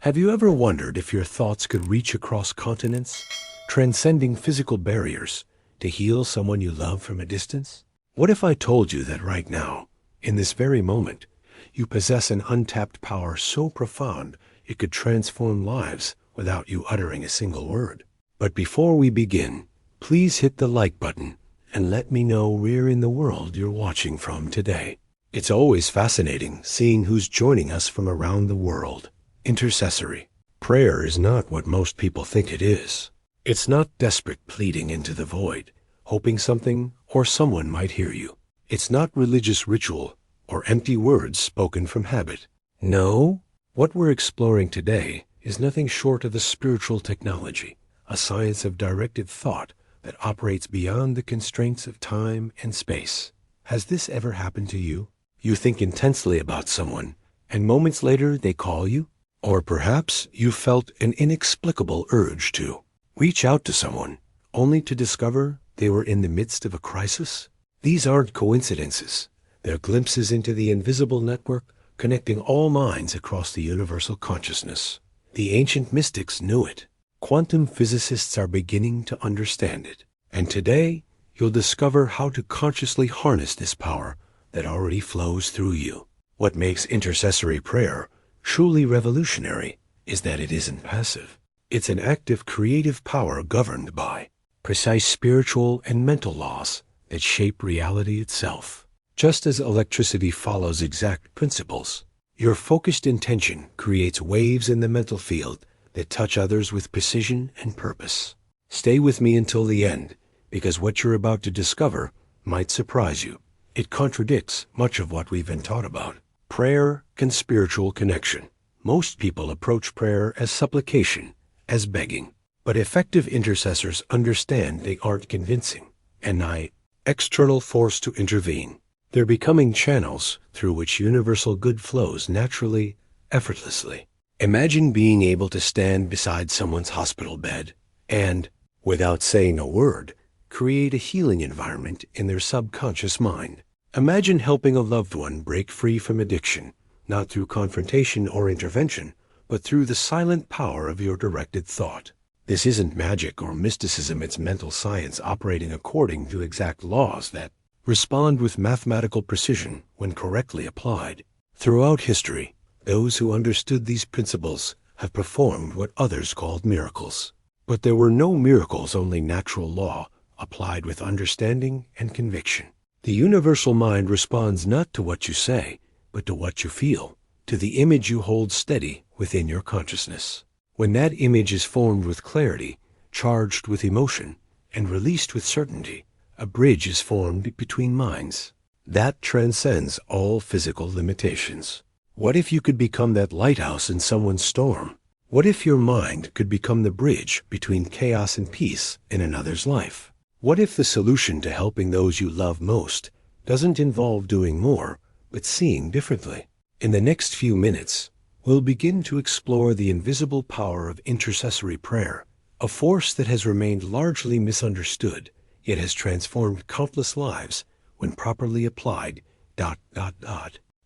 Have you ever wondered if your thoughts could reach across continents, transcending physical barriers, to heal someone you love from a distance? What if I told you that right now, in this very moment, you possess an untapped power so profound it could transform lives without you uttering a single word? But before we begin, please hit the like button and let me know where in the world you're watching from today. It's always fascinating seeing who's joining us from around the world. Intercessory prayer is not what most people think it is. It's not desperate pleading into the void, hoping something or someone might hear you. It's not religious ritual or empty words spoken from habit. No, what we're exploring today is nothing short of a spiritual technology, a science of directed thought that operates beyond the constraints of time and space. Has this ever happened to you? You think intensely about someone, and moments later they call you? Or perhaps you felt an inexplicable urge to reach out to someone, only to discover they were in the midst of a crisis? These aren't coincidences. They're glimpses into the invisible network connecting all minds across the universal consciousness. The ancient mystics knew it. Quantum physicists are beginning to understand it. And today, you'll discover how to consciously harness this power that already flows through you. What makes intercessory prayer truly revolutionary is that it isn't passive. It's an active creative power governed by precise spiritual and mental laws that shape reality itself. Just as electricity follows exact principles, your focused intention creates waves in the mental field that touch others with precision and purpose. Stay with me until the end, because what you're about to discover might surprise you. It contradicts much of what we've been taught about. Prayer and spiritual connection. Most people approach prayer as supplication, as begging. But effective intercessors understand they aren't convincing an external force to intervene. They're becoming channels through which universal good flows naturally, effortlessly. Imagine being able to stand beside someone's hospital bed and, without saying a word, create a healing environment in their subconscious mind. Imagine helping a loved one break free from addiction, not through confrontation or intervention, but through the silent power of your directed thought. This isn't magic or mysticism, it's mental science operating according to exact laws that respond with mathematical precision when correctly applied. Throughout history, those who understood these principles have performed what others called miracles. But there were no miracles, only natural law applied with understanding and conviction. The universal mind responds not to what you say, but to what you feel, to the image you hold steady within your consciousness. When that image is formed with clarity, charged with emotion, and released with certainty, a bridge is formed between minds. That transcends all physical limitations. What if you could become that lighthouse in someone's storm? What if your mind could become the bridge between chaos and peace in another's life? What if the solution to helping those you love most doesn't involve doing more, but seeing differently? In the next few minutes, we'll begin to explore the invisible power of intercessory prayer, a force that has remained largely misunderstood, yet has transformed countless lives when properly applied.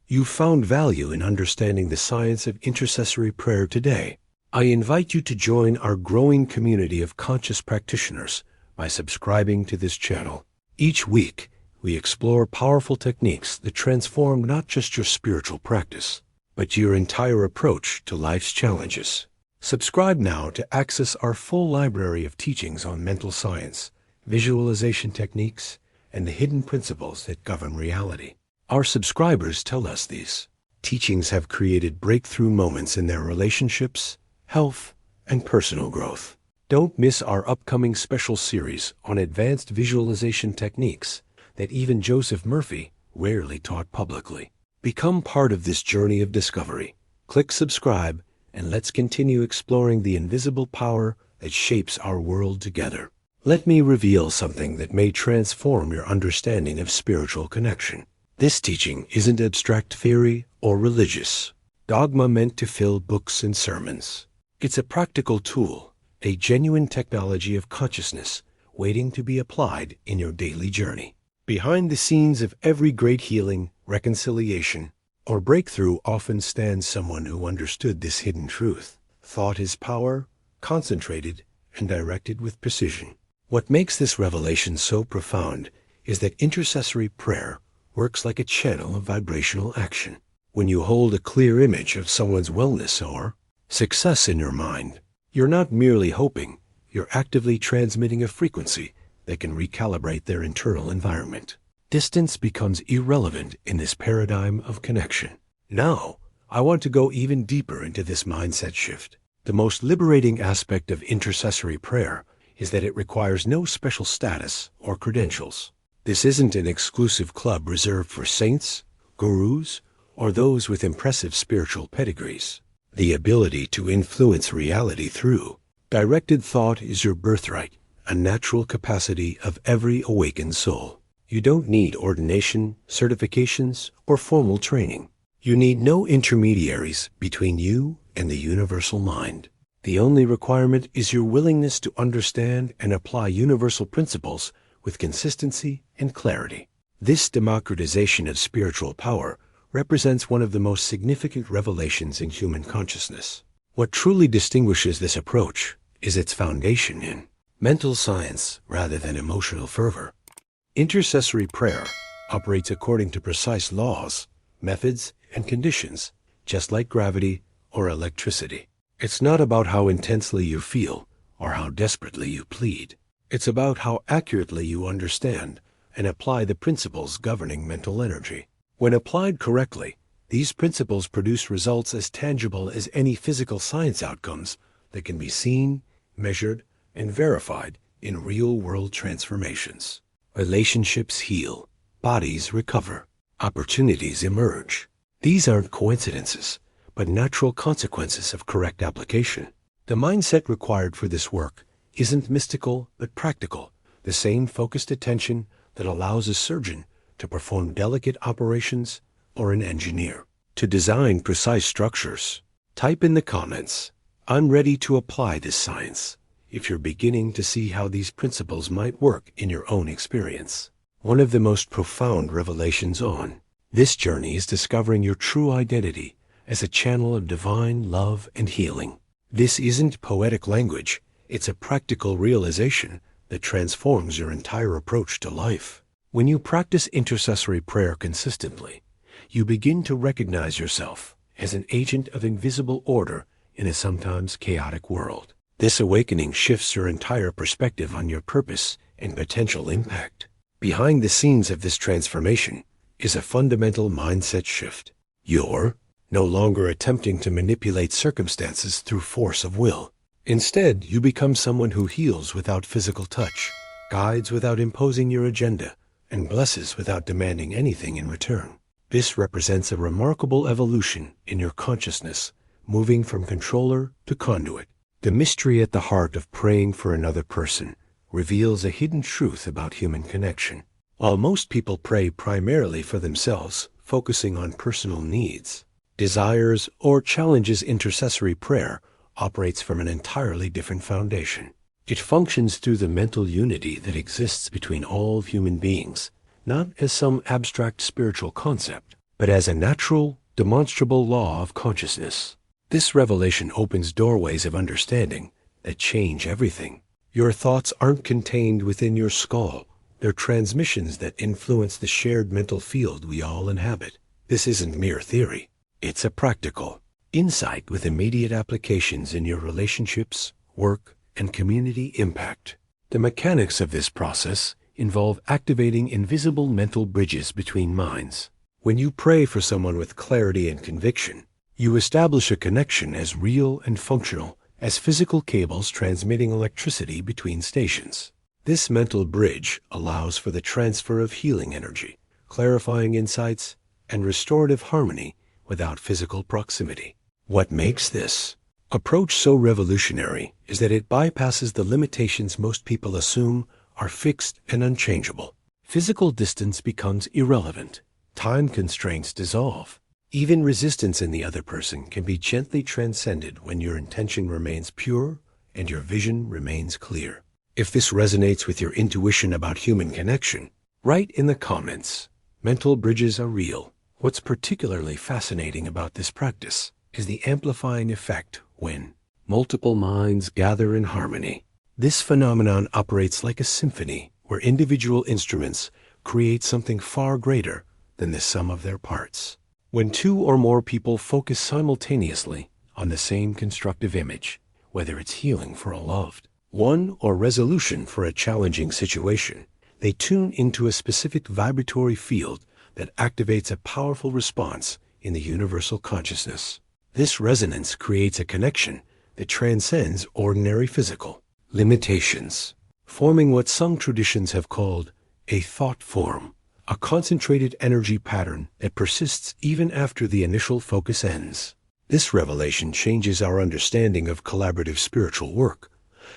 You've found value in understanding the science of intercessory prayer today. I invite you to join our growing community of conscious practitioners by subscribing to this channel. Each week, we explore powerful techniques that transform not just your spiritual practice, but your entire approach to life's challenges. Subscribe now to access our full library of teachings on mental science, visualization techniques, and the hidden principles that govern reality. Our subscribers tell us these teachings have created breakthrough moments in their relationships, health, and personal growth. Don't miss our upcoming special series on advanced visualization techniques that even Joseph Murphy rarely taught publicly. Become part of this journey of discovery. Click subscribe, and let's continue exploring the invisible power that shapes our world together. Let me reveal something that may transform your understanding of spiritual connection. This teaching isn't abstract theory or religious dogma meant to fill books and sermons. It's a practical tool, a genuine technology of consciousness waiting to be applied in your daily journey. Behind the scenes of every great healing, reconciliation, or breakthrough often stands someone who understood this hidden truth. Thought is power, concentrated and directed with precision. What makes this revelation so profound is that intercessory prayer works like a channel of vibrational action. When you hold a clear image of someone's wellness or success in your mind, you're not merely hoping, you're actively transmitting a frequency that can recalibrate their internal environment. Distance becomes irrelevant in this paradigm of connection. Now, I want to go even deeper into this mindset shift. The most liberating aspect of intercessory prayer is that it requires no special status or credentials. This isn't an exclusive club reserved for saints, gurus, or those with impressive spiritual pedigrees. The ability to influence reality through directed thought is your birthright, a natural capacity of every awakened soul. You don't need ordination, certifications, or formal training. You need no intermediaries between you and the universal mind. The only requirement is your willingness to understand and apply universal principles with consistency and clarity. This democratization of spiritual power represents one of the most significant revelations in human consciousness. What truly distinguishes this approach is its foundation in mental science rather than emotional fervor. Intercessory prayer operates according to precise laws, methods, and conditions, just like gravity or electricity. It's not about how intensely you feel or how desperately you plead. It's about how accurately you understand and apply the principles governing mental energy. When applied correctly, these principles produce results as tangible as any physical science outcomes that can be seen, measured, and verified in real-world transformations. Relationships heal, bodies recover, opportunities emerge. These aren't coincidences, but natural consequences of correct application. The mindset required for this work isn't mystical but practical, the same focused attention that allows a surgeon to perform delicate operations or an engineer to design precise structures. Type in the comments, "I'm ready to apply this science," if you're beginning to see how these principles might work in your own experience. One of the most profound revelations on this journey is discovering your true identity as a channel of divine love and healing. This isn't poetic language, it's a practical realization that transforms your entire approach to life. When you practice intercessory prayer consistently, you begin to recognize yourself as an agent of invisible order in a sometimes chaotic world. This awakening shifts your entire perspective on your purpose and potential impact. Behind the scenes of this transformation is a fundamental mindset shift. You're no longer attempting to manipulate circumstances through force of will. Instead, you become someone who heals without physical touch, guides without imposing your agenda, and blesses without demanding anything in return. This represents a remarkable evolution in your consciousness, moving from controller to conduit. The mystery at the heart of praying for another person reveals a hidden truth about human connection. While most people pray primarily for themselves, focusing on personal needs, desires, or challenges, intercessory prayer operates from an entirely different foundation. It functions through the mental unity that exists between all human beings, not as some abstract spiritual concept, but as a natural, demonstrable law of consciousness. This revelation opens doorways of understanding that change everything. Your thoughts aren't contained within your skull. They're transmissions that influence the shared mental field we all inhabit. This isn't mere theory. It's a practical insight with immediate applications in your relationships, work, and community impact. The mechanics of this process involve activating invisible mental bridges between minds. When you pray for someone with clarity and conviction, you establish a connection as real and functional as physical cables transmitting electricity between stations. This mental bridge allows for the transfer of healing energy, clarifying insights, and restorative harmony without physical proximity. What makes this approach so revolutionary is that it bypasses the limitations most people assume are fixed and unchangeable. Physical distance becomes irrelevant. Time constraints dissolve. Even resistance in the other person can be gently transcended when your intention remains pure and your vision remains clear. If this resonates with your intuition about human connection, write in the comments, "Mental bridges are real." What's particularly fascinating about this practice is the amplifying effect when multiple minds gather in harmony. This phenomenon operates like a symphony where individual instruments create something far greater than the sum of their parts. When two or more people focus simultaneously on the same constructive image, whether it's healing for a loved one or resolution for a challenging situation, they tune into a specific vibratory field that activates a powerful response in the universal consciousness. This resonance creates a connection that transcends ordinary physical limitations, forming what some traditions have called a thought form, a concentrated energy pattern that persists even after the initial focus ends. This revelation changes our understanding of collaborative spiritual work,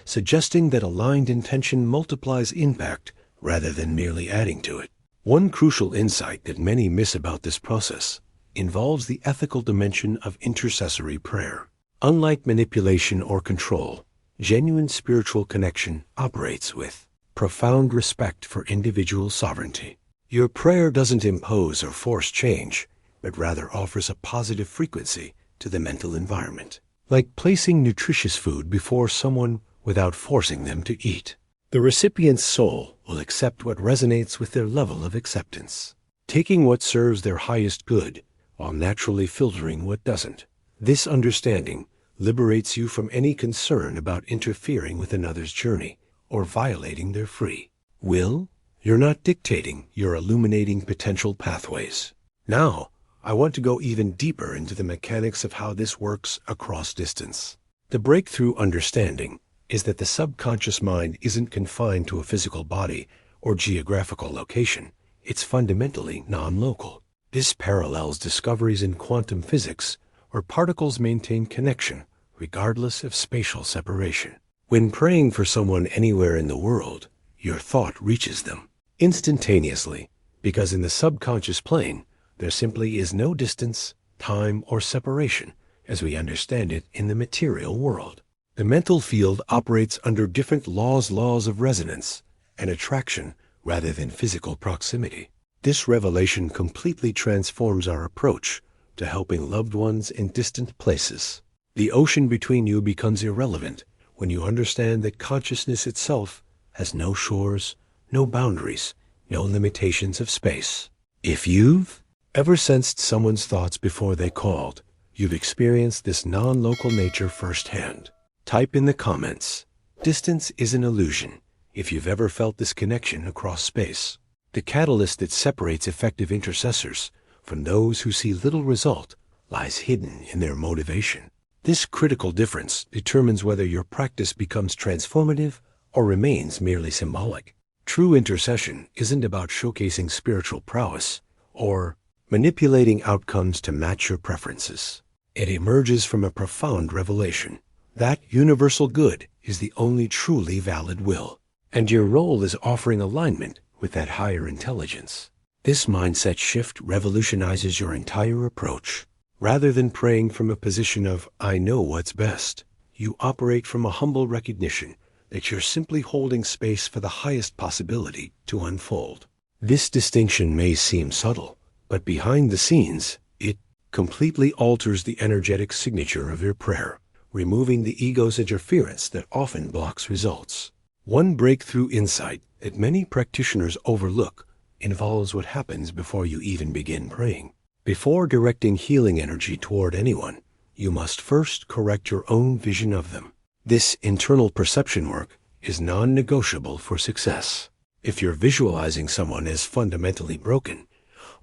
suggesting that aligned intention multiplies impact rather than merely adding to it. One crucial insight that many miss about this process involves the ethical dimension of intercessory prayer. Unlike manipulation or control, genuine spiritual connection operates with profound respect for individual sovereignty. Your prayer doesn't impose or force change, but rather offers a positive frequency to the mental environment, like placing nutritious food before someone without forcing them to eat. The recipient's soul will accept what resonates with their level of acceptance, taking what serves their highest good while naturally filtering what doesn't. This understanding liberates you from any concern about interfering with another's journey or violating their free will. You're not dictating, you're illuminating potential pathways. Now, I want to go even deeper into the mechanics of how this works across distance. The breakthrough understanding is that the subconscious mind isn't confined to a physical body or geographical location. It's fundamentally non-local. This parallels discoveries in quantum physics, where particles maintain connection regardless of spatial separation. When praying for someone anywhere in the world, your thought reaches them instantaneously, because in the subconscious plane, there simply is no distance, time, or separation as we understand it in the material world. The mental field operates under different laws of resonance and attraction rather than physical proximity. This revelation completely transforms our approach to helping loved ones in distant places. The ocean between you becomes irrelevant when you understand that consciousness itself has no shores, no boundaries, no limitations of space. If you've ever sensed someone's thoughts before they called, you've experienced this non-local nature firsthand. Type in the comments, "Distance is an illusion," if you've ever felt this connection across space. The catalyst that separates effective intercessors from those who see little result lies hidden in their motivation. This critical difference determines whether your practice becomes transformative or remains merely symbolic. True intercession isn't about showcasing spiritual prowess or manipulating outcomes to match your preferences. It emerges from a profound revelation that universal good is the only truly valid will, and your role is offering alignment with that higher intelligence. This mindset shift revolutionizes your entire approach. Rather than praying from a position of "I know what's best," you operate from a humble recognition that you're simply holding space for the highest possibility to unfold. This distinction may seem subtle, but behind the scenes, it completely alters the energetic signature of your prayer, removing the ego's interference that often blocks results. One breakthrough insight that many practitioners overlook involves what happens before you even begin praying. Before directing healing energy toward anyone, you must first correct your own vision of them. This internal perception work is non-negotiable for success. If you're visualizing someone as fundamentally broken,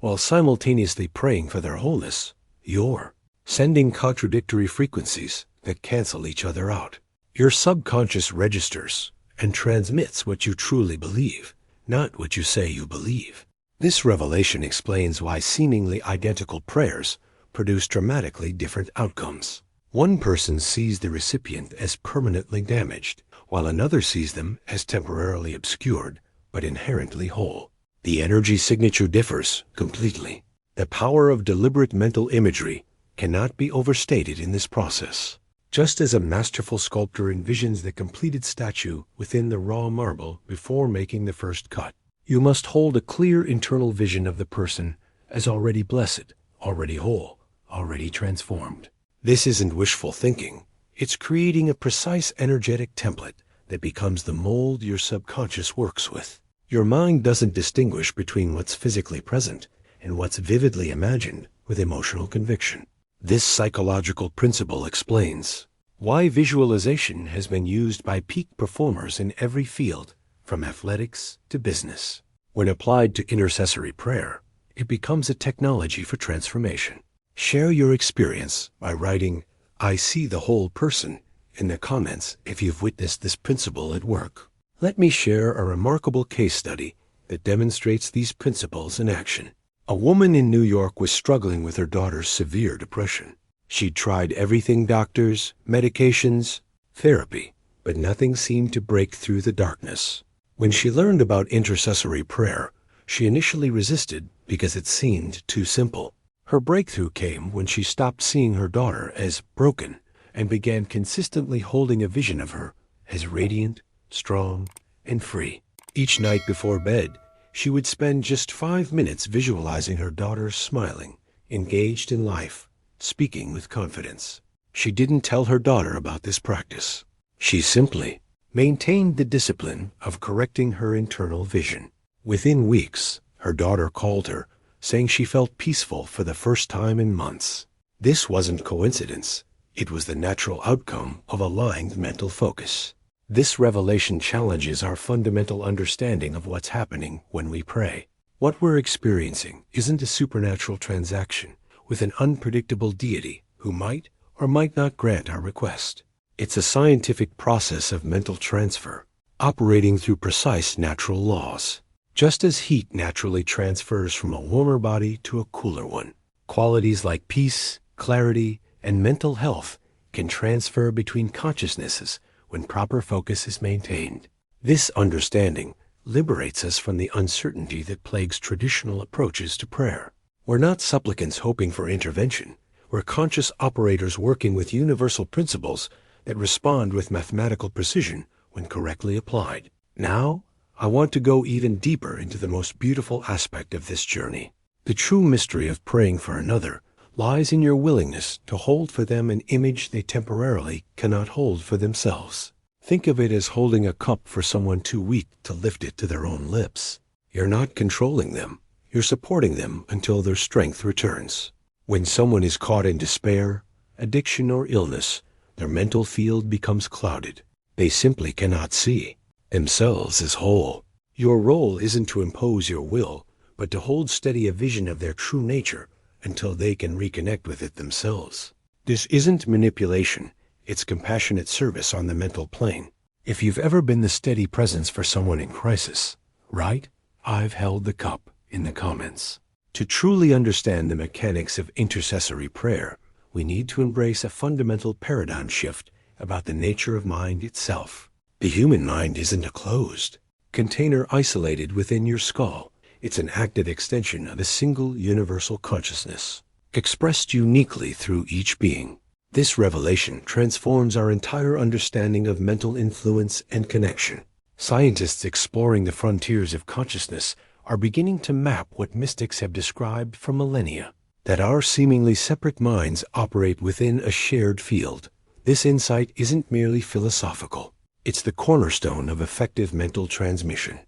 while simultaneously praying for their wholeness, you're sending contradictory frequencies that cancel each other out. Your subconscious registers and transmits what you truly believe, not what you say you believe. This revelation explains why seemingly identical prayers produce dramatically different outcomes. One person sees the recipient as permanently damaged, while another sees them as temporarily obscured but inherently whole. The energy signature differs completely. The power of deliberate mental imagery cannot be overstated in this process. Just as a masterful sculptor envisions the completed statue within the raw marble before making the first cut, you must hold a clear internal vision of the person as already blessed, already whole, already transformed. This isn't wishful thinking. It's creating a precise energetic template that becomes the mold your subconscious works with. Your mind doesn't distinguish between what's physically present and what's vividly imagined with emotional conviction. This psychological principle explains why visualization has been used by peak performers in every field, from athletics to business. When applied to intercessory prayer, it becomes a technology for transformation. Share your experience by writing, "I see the whole person," in the comments if you've witnessed this principle at work. Let me share a remarkable case study that demonstrates these principles in action. A woman in New York was struggling with her daughter's severe depression. She'd tried everything: doctors, medications, therapy, but nothing seemed to break through the darkness. When she learned about intercessory prayer, she initially resisted because it seemed too simple. Her breakthrough came when she stopped seeing her daughter as broken and began consistently holding a vision of her as radiant, strong, and free. Each night before bed, she would spend just 5 minutes visualizing her daughter smiling, engaged in life, speaking with confidence. She didn't tell her daughter about this practice. She simply maintained the discipline of correcting her internal vision. Within weeks, her daughter called her, saying she felt peaceful for the first time in months. This wasn't coincidence. It was the natural outcome of aligned mental focus. This revelation challenges our fundamental understanding of what's happening when we pray. What we're experiencing isn't a supernatural transaction with an unpredictable deity who might or might not grant our request. It's a scientific process of mental transfer, operating through precise natural laws. Just as heat naturally transfers from a warmer body to a cooler one, qualities like peace, clarity, and mental health can transfer between consciousnesses when proper focus is maintained. This understanding liberates us from the uncertainty that plagues traditional approaches to prayer. We're not supplicants hoping for intervention. We're conscious operators working with universal principles that respond with mathematical precision when correctly applied. Now, I want to go even deeper into the most beautiful aspect of this journey. The true mystery of praying for another lies in your willingness to hold for them an image they temporarily cannot hold for themselves. Think of it as holding a cup for someone too weak to lift it to their own lips. You're not controlling them. You're supporting them until their strength returns. When someone is caught in despair, addiction, or illness, their mental field becomes clouded. They simply cannot see themselves as whole. Your role isn't to impose your will, but to hold steady a vision of their true nature until they can reconnect with it themselves. This isn't manipulation, it's compassionate service on the mental plane. If you've ever been the steady presence for someone in crisis, write, "I've held the cup," in the comments. To truly understand the mechanics of intercessory prayer, we need to embrace a fundamental paradigm shift about the nature of mind itself. The human mind isn't a closed container isolated within your skull. It's an active extension of a single universal consciousness, expressed uniquely through each being. This revelation transforms our entire understanding of mental influence and connection. Scientists exploring the frontiers of consciousness are beginning to map what mystics have described for millennia, that our seemingly separate minds operate within a shared field. This insight isn't merely philosophical. It's the cornerstone of effective mental transmission.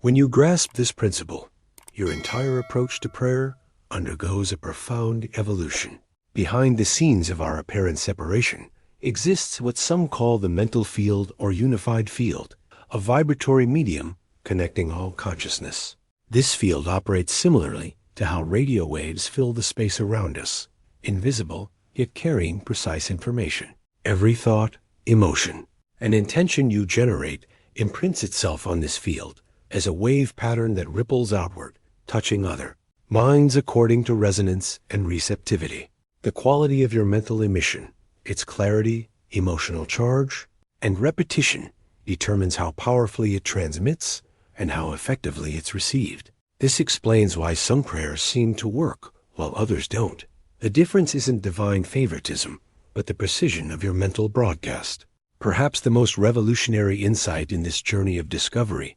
When you grasp this principle, your entire approach to prayer undergoes a profound evolution. Behind the scenes of our apparent separation exists what some call the mental field or unified field, a vibratory medium connecting all consciousness. This field operates similarly to how radio waves fill the space around us, invisible yet carrying precise information. Every thought, emotion, and intention you generate imprints itself on this field as a wave pattern that ripples outward, touching other minds according to resonance and receptivity. The quality of your mental emission, its clarity, emotional charge, and repetition determines how powerfully it transmits and how effectively it's received. This explains why some prayers seem to work while others don't. The difference isn't divine favoritism, but the precision of your mental broadcast. Perhaps the most revolutionary insight in this journey of discovery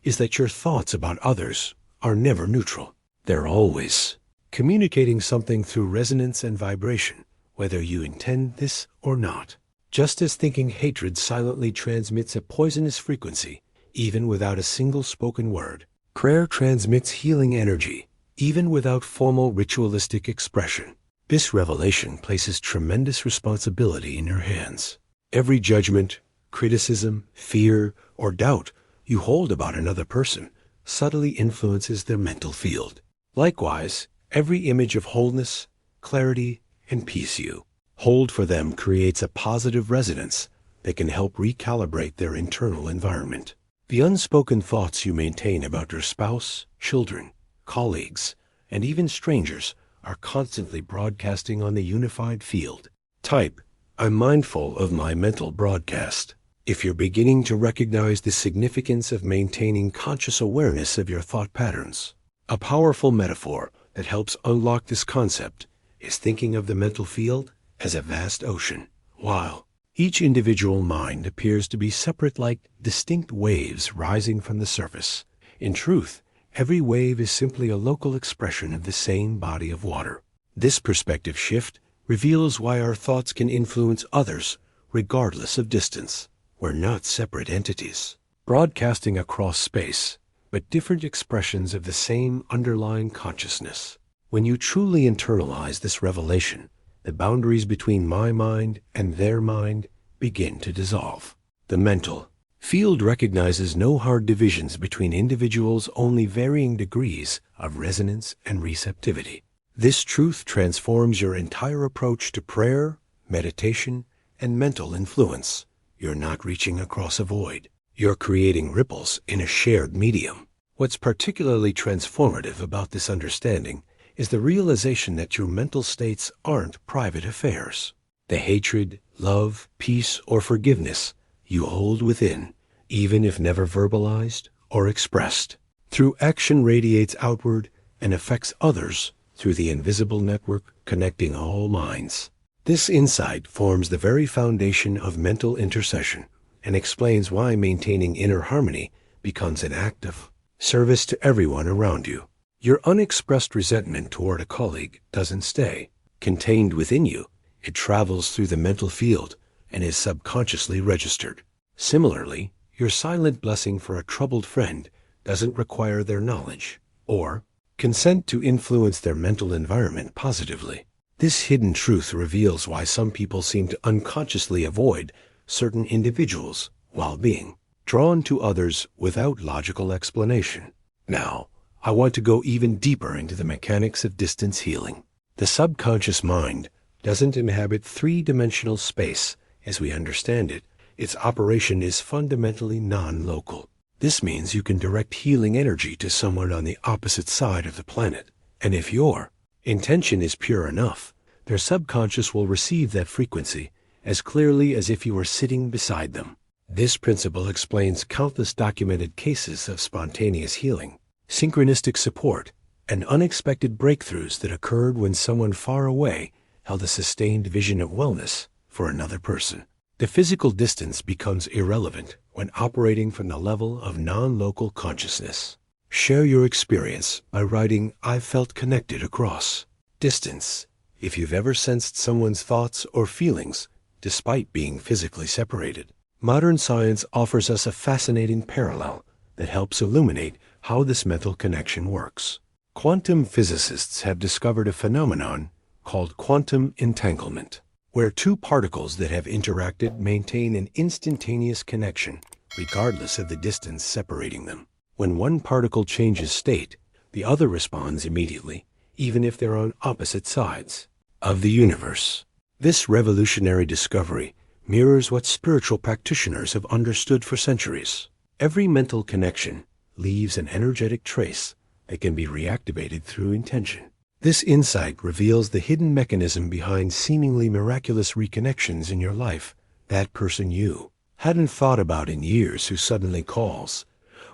is that your thoughts about others are never neutral. They're always communicating something through resonance and vibration, whether you intend this or not. Just as thinking hatred silently transmits a poisonous frequency, even without a single spoken word, prayer transmits healing energy, even without formal ritualistic expression. This revelation places tremendous responsibility in your hands. Every judgment, criticism, fear, or doubt you hold about another person subtly influences their mental field. Likewise, every image of wholeness, clarity, and peace you hold for them creates a positive resonance that can help recalibrate their internal environment. The unspoken thoughts you maintain about your spouse, children, colleagues, and even strangers are constantly broadcasting on the unified field. Type, "I'm mindful of my mental broadcast," if you're beginning to recognize the significance of maintaining conscious awareness of your thought patterns. A powerful metaphor that helps unlock this concept is thinking of the mental field as a vast ocean. While each individual mind appears to be separate like distinct waves rising from the surface, in truth, every wave is simply a local expression of the same body of water. This perspective shift reveals why our thoughts can influence others regardless of distance. We're not separate entities, broadcasting across space, but different expressions of the same underlying consciousness. When you truly internalize this revelation, the boundaries between my mind and their mind begin to dissolve. The mental field recognizes no hard divisions between individuals, only varying degrees of resonance and receptivity. This truth transforms your entire approach to prayer, meditation, and mental influence. You're not reaching across a void. You're creating ripples in a shared medium. What's particularly transformative about this understanding is the realization that your mental states aren't private affairs. The hatred, love, peace, or forgiveness you hold within, even if never verbalized or expressed, through action radiates outward and affects others through the invisible network connecting all minds. This insight forms the very foundation of mental intercession and explains why maintaining inner harmony becomes an act of service to everyone around you. Your unexpressed resentment toward a colleague doesn't stay contained within you. It travels through the mental field and is subconsciously registered. Similarly, your silent blessing for a troubled friend doesn't require their knowledge or consent to influence their mental environment positively. This hidden truth reveals why some people seem to unconsciously avoid certain individuals while being drawn to others without logical explanation. Now, I want to go even deeper into the mechanics of distance healing. The subconscious mind doesn't inhabit three-dimensional space as we understand it. Its operation is fundamentally non-local. This means you can direct healing energy to someone on the opposite side of the planet. And if your intention is pure enough, their subconscious will receive that frequency as clearly as if you were sitting beside them. This principle explains countless documented cases of spontaneous healing, synchronistic support, and unexpected breakthroughs that occurred when someone far away held a sustained vision of wellness for another person. The physical distance becomes irrelevant when operating from the level of non-local consciousness. Share your experience by writing "I felt connected across distance" if you've ever sensed someone's thoughts or feelings despite being physically separated. Modern science offers us a fascinating parallel that helps illuminate how this mental connection works. Quantum physicists have discovered a phenomenon called quantum entanglement, where two particles that have interacted maintain an instantaneous connection regardless of the distance separating them. When one particle changes state, the other responds immediately, even if they're on opposite sides of the universe. This revolutionary discovery mirrors what spiritual practitioners have understood for centuries. Every mental connection leaves an energetic trace that can be reactivated through intention. This insight reveals the hidden mechanism behind seemingly miraculous reconnections in your life. That person you hadn't thought about in years who suddenly calls,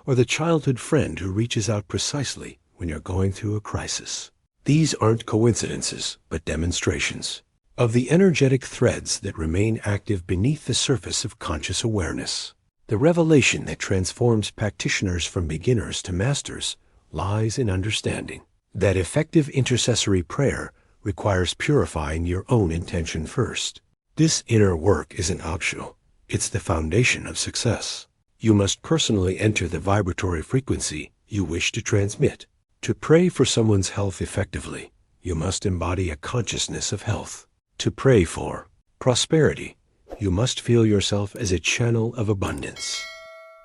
or the childhood friend who reaches out precisely when you're going through a crisis. These aren't coincidences, but demonstrations of the energetic threads that remain active beneath the surface of conscious awareness. The revelation that transforms practitioners from beginners to masters lies in understanding that effective intercessory prayer requires purifying your own intention first. This inner work isn't optional. It's the foundation of success. You must personally enter the vibratory frequency you wish to transmit. To pray for someone's health effectively, you must embody a consciousness of health. To pray for prosperity, you must feel yourself as a channel of abundance.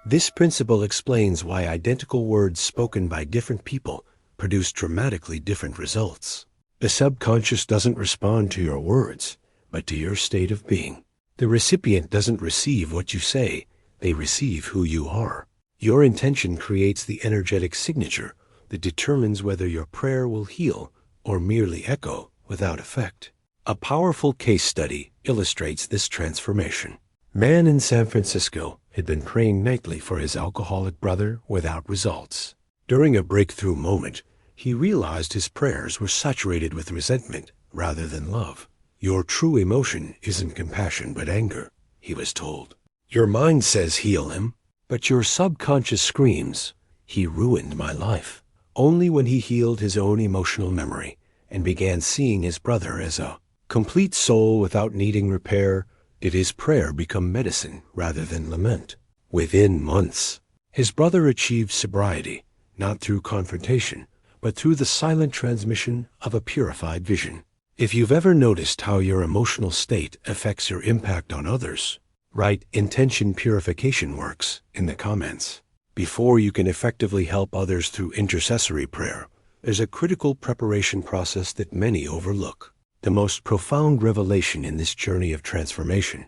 This principle explains why identical words spoken by different people produce dramatically different results. The subconscious doesn't respond to your words, but to your state of being. The recipient doesn't receive what you say, they receive who you are. Your intention creates the energetic signature that determines whether your prayer will heal or merely echo without effect. A powerful case study illustrates this transformation. Man in San Francisco had been praying nightly for his alcoholic brother without results. During a breakthrough moment, he realized his prayers were saturated with resentment rather than love. Your true emotion isn't compassion but anger, he was told. Your mind says heal him, but your subconscious screams, he ruined my life. Only when he healed his own emotional memory and began seeing his brother as a complete soul without needing repair, did his prayer become medicine rather than lament. Within months, his brother achieved sobriety, not through confrontation, but through the silent transmission of a purified vision. If you've ever noticed how your emotional state affects your impact on others, write intention purification works in the comments. Before you can effectively help others through intercessory prayer, there's a critical preparation process that many overlook. The most profound revelation in this journey of transformation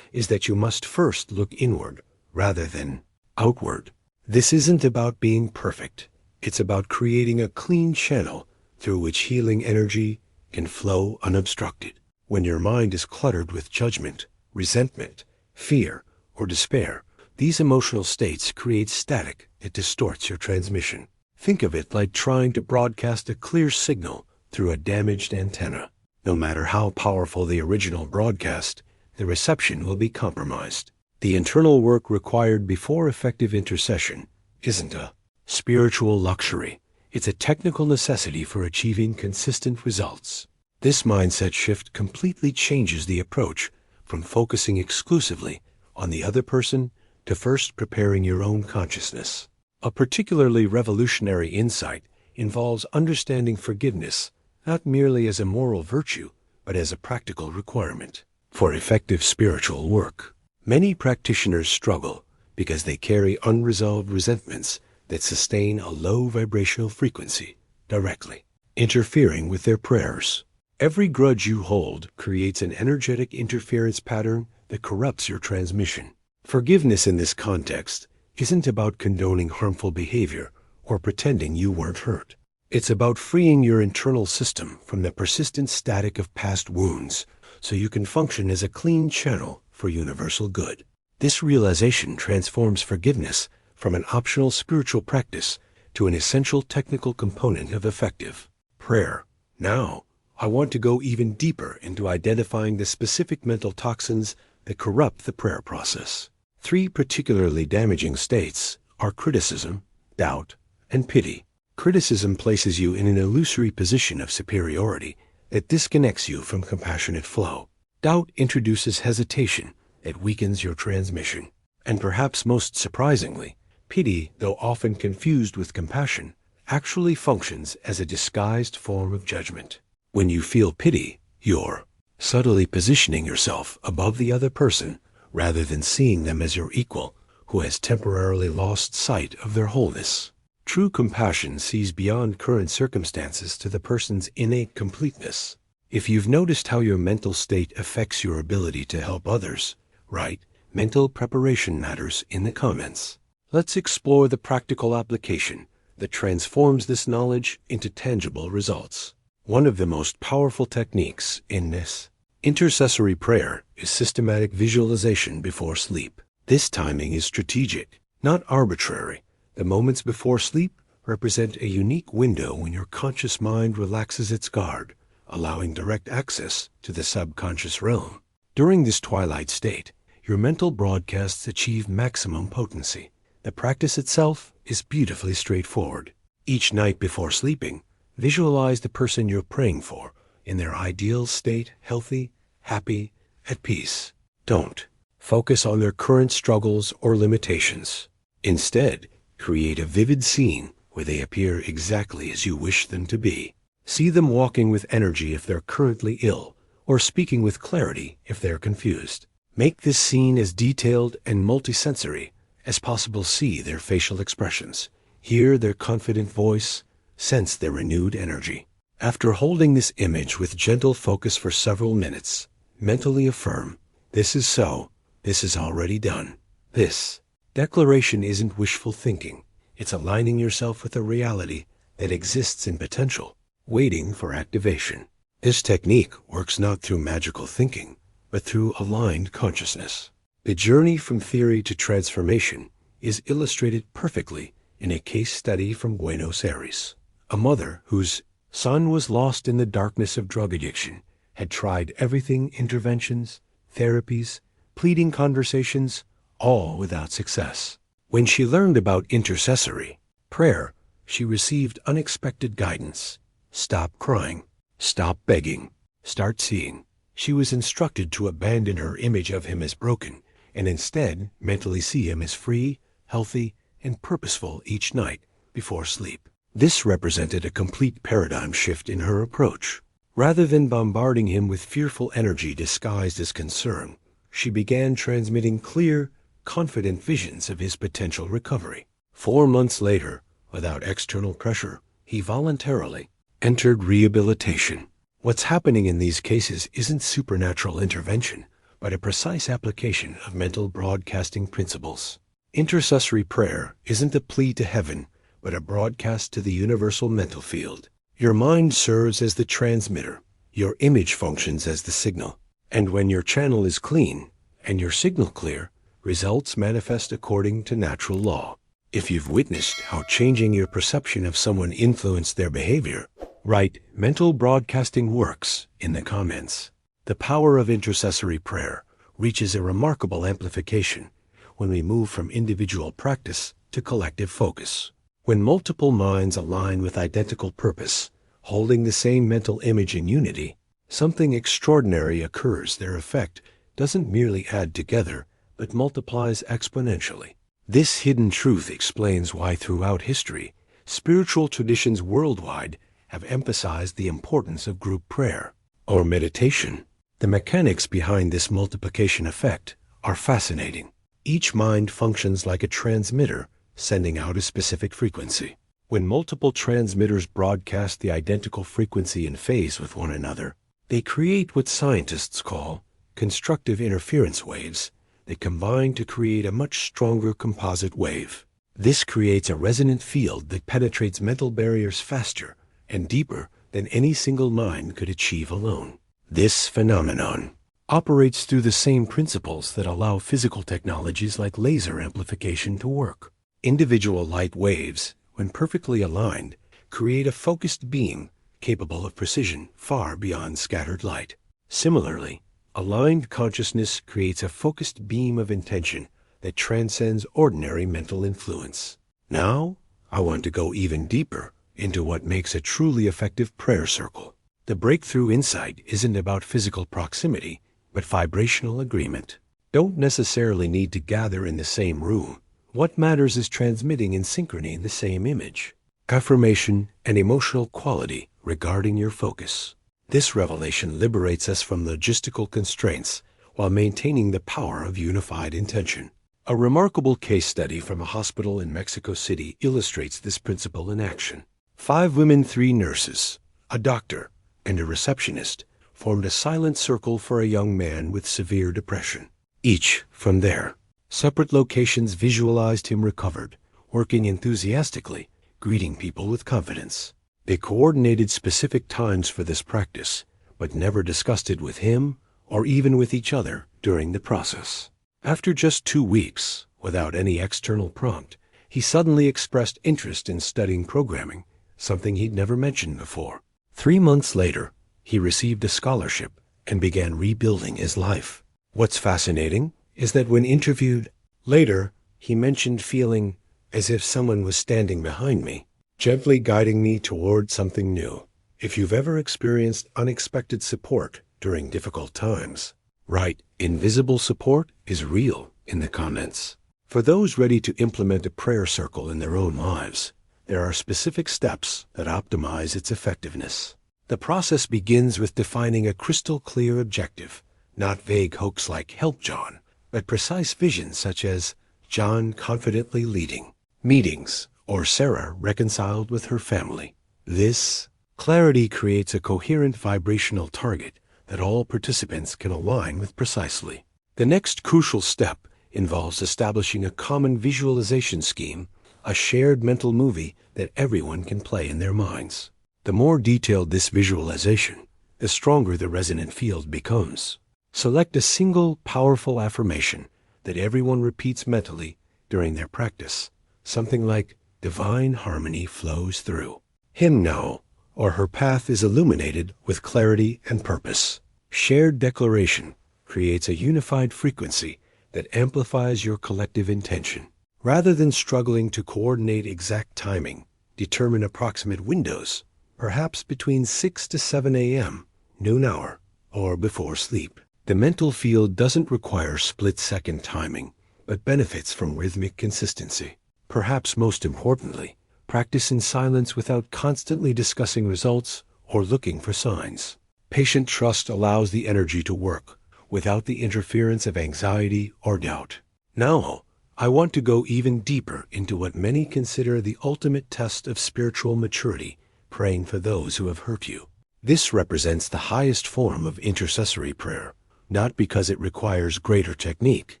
is that you must first look inward rather than outward. This isn't about being perfect. It's about creating a clean channel through which healing energy can flow unobstructed. When your mind is cluttered with judgment, resentment, fear, or despair, these emotional states create static that distorts your transmission. Think of it like trying to broadcast a clear signal through a damaged antenna. No matter how powerful the original broadcast, the reception will be compromised. The internal work required before effective intercession isn't a spiritual luxury. It's a technical necessity for achieving consistent results. This mindset shift completely changes the approach from focusing exclusively on the other person to first preparing your own consciousness. A particularly revolutionary insight involves understanding forgiveness not merely as a moral virtue, but as a practical requirement for effective spiritual work. Many practitioners struggle because they carry unresolved resentments that sustain a low vibrational frequency directly, interfering with their prayers. Every grudge you hold creates an energetic interference pattern that corrupts your transmission. Forgiveness in this context isn't about condoning harmful behavior or pretending you weren't hurt. It's about freeing your internal system from the persistent static of past wounds so you can function as a clean channel for universal good. This realization transforms forgiveness from an optional spiritual practice to an essential technical component of effective prayer. Now, I want to go even deeper into identifying the specific mental toxins that corrupt the prayer process. 3 particularly damaging states are criticism, doubt, and pity. Criticism places you in an illusory position of superiority that disconnects you from compassionate flow. Doubt introduces hesitation that weakens your transmission. And perhaps most surprisingly, pity, though often confused with compassion, actually functions as a disguised form of judgment. When you feel pity, you're subtly positioning yourself above the other person rather than seeing them as your equal who has temporarily lost sight of their wholeness. True compassion sees beyond current circumstances to the person's innate completeness. If you've noticed how your mental state affects your ability to help others, write mental preparation matters in the comments. Let's explore the practical application that transforms this knowledge into tangible results. One of the most powerful techniques in this intercessory prayer is systematic visualization before sleep. This timing is strategic, not arbitrary. The moments before sleep represent a unique window when your conscious mind relaxes its guard, allowing direct access to the subconscious realm. During this twilight state, your mental broadcasts achieve maximum potency. The practice itself is beautifully straightforward. Each night before sleeping, visualize the person you're praying for in their ideal state, healthy, happy, at peace. Don't focus on their current struggles or limitations. Instead, create a vivid scene where they appear exactly as you wish them to be. See them walking with energy if they're currently ill, or speaking with clarity if they're confused. Make this scene as detailed and multisensory as possible. See their facial expressions, hear their confident voice, sense their renewed energy. After holding this image with gentle focus for several minutes, mentally affirm, "This is so, this is already done." This declaration isn't wishful thinking. It's aligning yourself with a reality that exists in potential, waiting for activation. This technique works not through magical thinking, but through aligned consciousness. The journey from theory to transformation is illustrated perfectly in a case study from Buenos Aires. A mother whose son was lost in the darkness of drug addiction had tried everything: interventions, therapies, pleading conversations, all without success. When she learned about intercessory prayer, she received unexpected guidance. Stop crying. Stop begging. Start seeing. She was instructed to abandon her image of him as broken and instead mentally see him as free, healthy, and purposeful each night before sleep. This represented a complete paradigm shift in her approach. Rather than bombarding him with fearful energy disguised as concern, she began transmitting clear, confident visions of his potential recovery. 4 months later, without external pressure, he voluntarily entered rehabilitation. What's happening in these cases isn't supernatural intervention, but a precise application of mental broadcasting principles. Intercessory prayer isn't a plea to heaven, but a broadcast to the universal mental field. Your mind serves as the transmitter. Your image functions as the signal. And when your channel is clean and your signal clear, results manifest according to natural law. If you've witnessed how changing your perception of someone influenced their behavior, write "mental broadcasting works" in the comments. The power of intercessory prayer reaches a remarkable amplification when we move from individual practice to collective focus. When multiple minds align with identical purpose, holding the same mental image in unity, something extraordinary occurs. Their effect doesn't merely add together, but multiplies exponentially. This hidden truth explains why throughout history, spiritual traditions worldwide have emphasized the importance of group prayer or meditation. The mechanics behind this multiplication effect are fascinating. Each mind functions like a transmitter, sending out a specific frequency. When multiple transmitters broadcast the identical frequency in phase with one another, they create what scientists call constructive interference waves that combine to create a much stronger composite wave. This creates a resonant field that penetrates mental barriers faster and deeper than any single mind could achieve alone. This phenomenon operates through the same principles that allow physical technologies like laser amplification to work. Individual light waves, when perfectly aligned, create a focused beam capable of precision far beyond scattered light. Similarly, aligned consciousness creates a focused beam of intention that transcends ordinary mental influence. Now, I want to go even deeper into what makes a truly effective prayer circle. The breakthrough insight isn't about physical proximity, but vibrational agreement. Don't necessarily need to gather in the same room. What matters is transmitting in synchrony the same image, affirmation, and emotional quality regarding your focus. This revelation liberates us from logistical constraints while maintaining the power of unified intention. A remarkable case study from a hospital in Mexico City illustrates this principle in action. 5 women, 3 nurses, a doctor, and a receptionist formed a silent circle for a young man with severe depression. Each, from their separate locations, visualized him recovered, working enthusiastically, greeting people with confidence. They coordinated specific times for this practice, but never discussed it with him or even with each other during the process. After just 2 weeks, without any external prompt, he suddenly expressed interest in studying programming, something he'd never mentioned before. 3 months later, he received a scholarship and began rebuilding his life. What's fascinating is that when interviewed later, he mentioned feeling as if someone was standing behind me, gently guiding me toward something new. If you've ever experienced unexpected support during difficult times, Right, invisible support is real in the comments. For those ready to implement a prayer circle in their own lives, there are specific steps that optimize its effectiveness. The process begins with defining a crystal clear objective, not vague hooks like "Help John," but precise visions such as John confidently leading meetings or Sarah reconciled with her family. This clarity creates a coherent vibrational target that all participants can align with precisely. The next crucial step involves establishing a common visualization scheme, a shared mental movie that everyone can play in their minds. The more detailed this visualization, the stronger the resonant field becomes. Select a single powerful affirmation that everyone repeats mentally during their practice, something like "Divine harmony flows through him now," or "Her path is illuminated with clarity and purpose." Shared declaration creates a unified frequency that amplifies your collective intention. Rather than struggling to coordinate exact timing, determine approximate windows, perhaps between 6 to 7 a.m., noon hour, or before sleep. The mental field doesn't require split-second timing, but benefits from rhythmic consistency. Perhaps most importantly, practice in silence without constantly discussing results or looking for signs. Patient trust allows the energy to work without the interference of anxiety or doubt. Now, I want to go even deeper into what many consider the ultimate test of spiritual maturity, praying for those who have hurt you. This represents the highest form of intercessory prayer, not because it requires greater technique,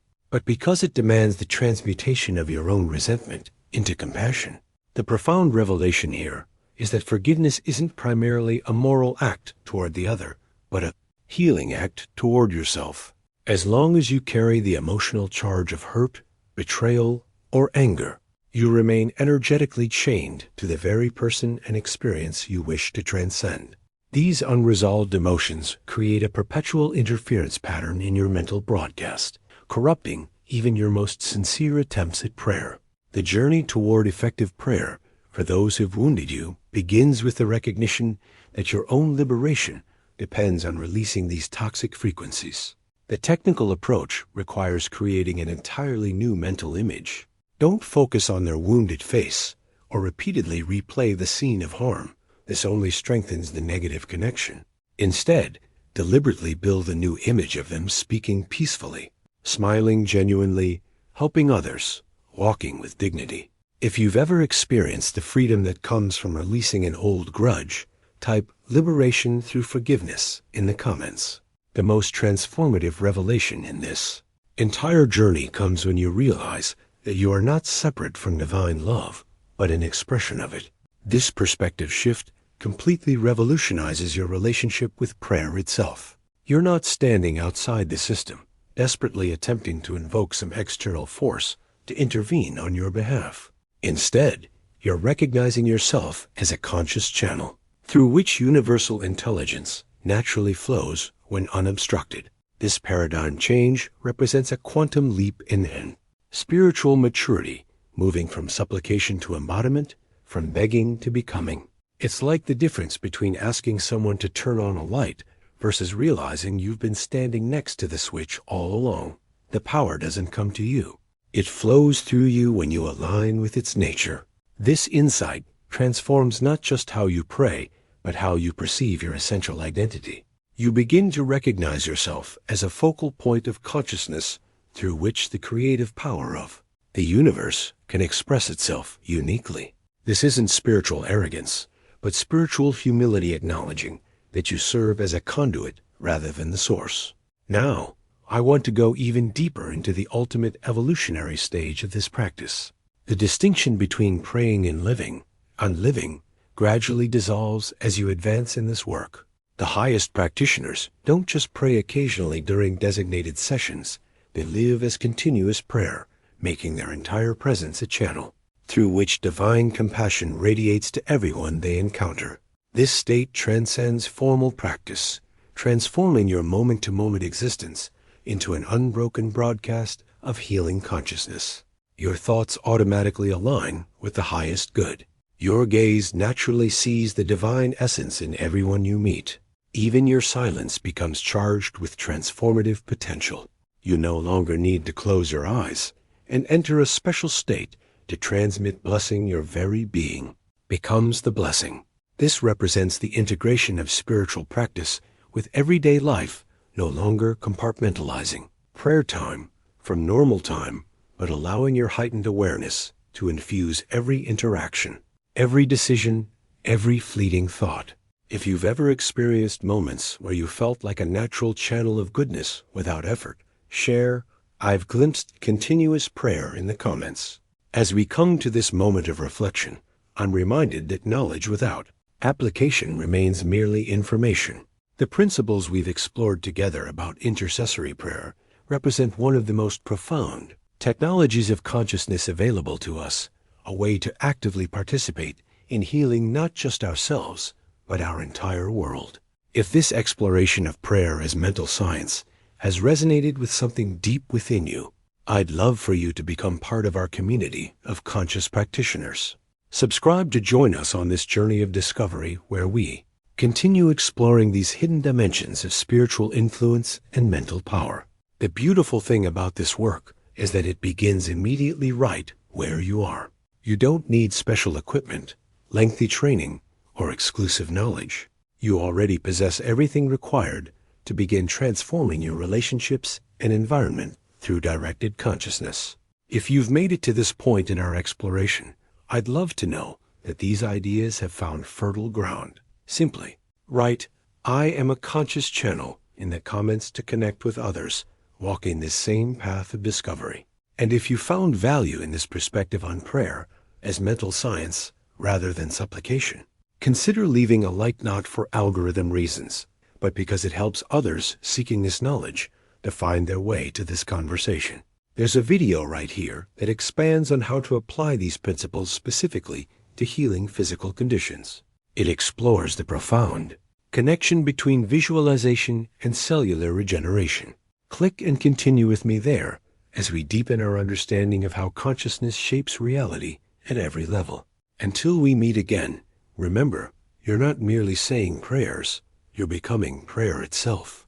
but because it demands the transmutation of your own resentment into compassion. The profound revelation here is that forgiveness isn't primarily a moral act toward the other, but a healing act toward yourself. As long as you carry the emotional charge of hurt, betrayal, or anger, you remain energetically chained to the very person and experience you wish to transcend. These unresolved emotions create a perpetual interference pattern in your mental broadcast, corrupting even your most sincere attempts at prayer. The journey toward effective prayer for those who've wounded you begins with the recognition that your own liberation depends on releasing these toxic frequencies. The technical approach requires creating an entirely new mental image. Don't focus on their wounded face or repeatedly replay the scene of harm. This only strengthens the negative connection. Instead, deliberately build a new image of them speaking peacefully, smiling genuinely, helping others, walking with dignity. If you've ever experienced the freedom that comes from releasing an old grudge, type "liberation through forgiveness" in the comments. The most transformative revelation in this entire journey comes when you realize that you are not separate from divine love, but an expression of it. This perspective shift completely revolutionizes your relationship with prayer itself. You're not standing outside the system, desperately attempting to invoke some external force to intervene on your behalf. Instead, you're recognizing yourself as a conscious channel through which universal intelligence naturally flows when unobstructed. This paradigm change represents a quantum leap in spiritual maturity, moving from supplication to embodiment, from begging to becoming. It's like the difference between asking someone to turn on a light versus realizing you've been standing next to the switch all along. The power doesn't come to you. It flows through you when you align with its nature. This insight transforms not just how you pray, but how you perceive your essential identity. You begin to recognize yourself as a focal point of consciousness through which the creative power of the universe can express itself uniquely. This isn't spiritual arrogance, but spiritual humility, acknowledging that you serve as a conduit rather than the source. Now, I want to go even deeper into the ultimate evolutionary stage of this practice. The distinction between praying and living gradually dissolves as you advance in this work. The highest practitioners don't just pray occasionally during designated sessions. They live as continuous prayer, making their entire presence a channel through which divine compassion radiates to everyone they encounter. This state transcends formal practice, transforming your moment-to-moment existence into an unbroken broadcast of healing consciousness. Your thoughts automatically align with the highest good. Your gaze naturally sees the divine essence in everyone you meet. Even your silence becomes charged with transformative potential. You no longer need to close your eyes and enter a special state to transmit blessing. Your very being becomes the blessing. This represents the integration of spiritual practice with everyday life, no longer compartmentalizing prayer time from normal time, but allowing your heightened awareness to infuse every interaction, every decision, every fleeting thought. If you've ever experienced moments where you felt like a natural channel of goodness without effort, share "I've glimpsed continuous prayer" in the comments. As we come to this moment of reflection, I'm reminded that knowledge without application remains merely information. The principles we've explored together about intercessory prayer represent one of the most profound technologies of consciousness available to us, a way to actively participate in healing not just ourselves, but our entire world. If this exploration of prayer as mental science has resonated with something deep within you, I'd love for you to become part of our community of conscious practitioners. Subscribe to join us on this journey of discovery where we continue exploring these hidden dimensions of spiritual influence and mental power. The beautiful thing about this work is that it begins immediately right where you are. You don't need special equipment, lengthy training, or exclusive knowledge. You already possess everything required to begin transforming your relationships and environment through directed consciousness. If you've made it to this point in our exploration, I'd love to know that these ideas have found fertile ground. Simply write "I am a conscious channel" in the comments to connect with others walking this same path of discovery. And if you found value in this perspective on prayer as mental science rather than supplication, consider leaving a like not for algorithm reasons, but because it helps others seeking this knowledge to find their way to this conversation. There's a video right here that expands on how to apply these principles specifically to healing physical conditions. It explores the profound connection between visualization and cellular regeneration. Click and continue with me there as we deepen our understanding of how consciousness shapes reality at every level. Until we meet again, remember, you're not merely saying prayers, you're becoming prayer itself.